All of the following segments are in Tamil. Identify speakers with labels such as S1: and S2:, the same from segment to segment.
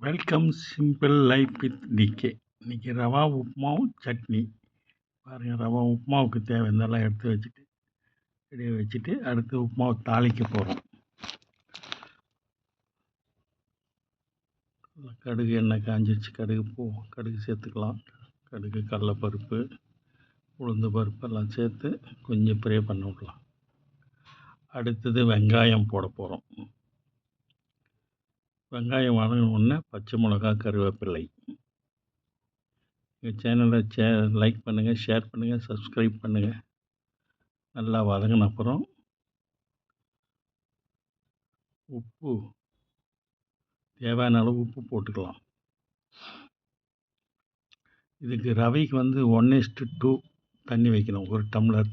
S1: Welcome simple life with DK. இன்றைக்கி ரவா உப்புமாவும் சட்னி. பாருங்கள், ரவா உப்புமாவுக்கு தேவையானதெல்லாம் எடுத்து வச்சுட்டு ரெடியாக வச்சுட்டு அடுத்து உப்புமாவை தாளிக்க போகிறோம். கடுகு எண்ணெய் காஞ்சிச்சு, கடுகு சேர்த்துக்கலாம். கடுகு, கடலைப்பருப்பு, உளுந்து பருப்பு எல்லாம் சேர்த்து கொஞ்சம் ப்ரே பண்ண விடலாம். அடுத்தது வெங்காயம் போட போகிறோம். வெங்காயம் வதங்கினோடனே பச்சை மிளகா, கருவேப்பிலை. எங்கள் சேனலை லைக் பண்ணுங்கள், ஷேர் பண்ணுங்கள், சப்ஸ்கிரைப் பண்ணுங்கள். நல்லா வதங்கின அப்புறம் உப்பு, தேவையான அளவு உப்பு போட்டுக்கலாம். இதுக்கு ரவைக்கு 1:2 தண்ணி வைக்கணும். 1 டம்ளர்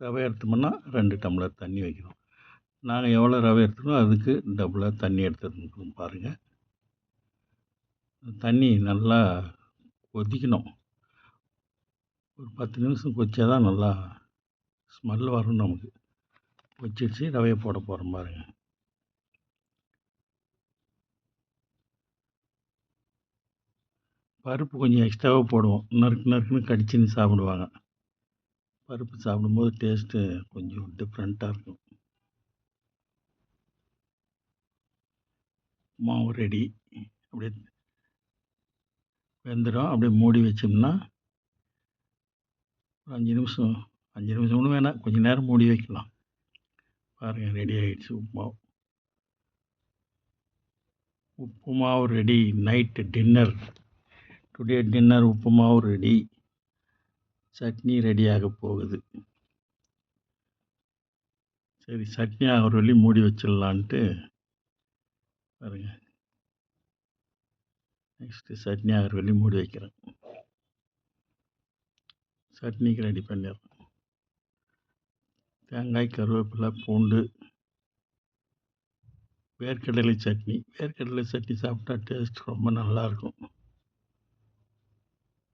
S1: ரவை எடுத்தோம்னா 2 டம்ளர் தண்ணி வைக்கணும். நாங்கள் எவ்வளோ ரவை எடுத்துக்கணும் அதுக்கு டபுளாக தண்ணி எடுத்துருக்கோம். பாருங்கள், தண்ணி நல்லா கொதிக்கணும். ஒரு 10 நிமிஷம் கொதிச்சா தான் நல்லா ஸ்மெல் வரும். நமக்கு கொதிச்சிடுச்சு, ரவையை போட போகிறோம். பாருங்கள், பருப்பு கொஞ்சம் எக்ஸ்ட்ராவாக போடுவோம். நறுக்குன்னு கடிச்சின்னு சாப்பிடுவாங்க. பருப்பு சாப்பிடும்போது டேஸ்ட்டு கொஞ்சம் டிஃப்ரெண்ட்டாக இருக்கும். மாவு ரெடி. அப்படியே வெந்துடும். அப்படியே மூடி வச்சோம்னா 5 நிமிஷம் கூட வேணாம், கொஞ்சம் நேரம் மூடி வைக்கலாம். பாருங்கள், ரெடி ஆகிடுச்சு உப்புமாவு. உப்புமாவு ready. Night dinner. Today dinner உப்புமாவு ரெடி. சட்னி ரெடியாக போகுது. சரி, சட்னி ஆகிற வழி மூடி வச்சிடலான்ட்டு பாருங்கள். நெக்ஸ்ட்டு சட்னி ஆகிற வழி மூடி வைக்கிறேன். சட்னிக்கு ரெடி பண்ணிடுறேன். தேங்காய், கருவேப்பிலை, பூண்டு, வேர்க்கடலை சட்னி. வேர்க்கடலை சட்னி சாப்பிட்டா டேஸ்ட் ரொம்ப நல்லாயிருக்கும்.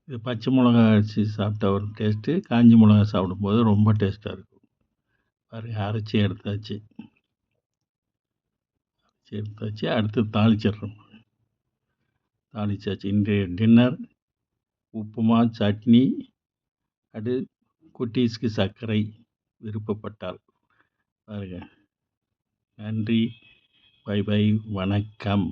S1: இது பச்சை மிளகா அரைச்சி சாப்பிட்டா ஒரு டேஸ்ட்டு, காஞ்சி மிளகா சாப்பிடும்போது ரொம்ப டேஸ்ட்டாக இருக்கும். பாருங்கள், அரைச்சி எடுத்தாச்சு. அடுத்து தாளிச்சிடுறோம். தாளிச்சாச்சு. இன்றைய டின்னர் உப்புமா, சட்னி. குட்டீஸ்க்கு சர்க்கரை விருப்பப்பட்டால். பாருங்கள். நன்றி. Bye bye. வணக்கம்.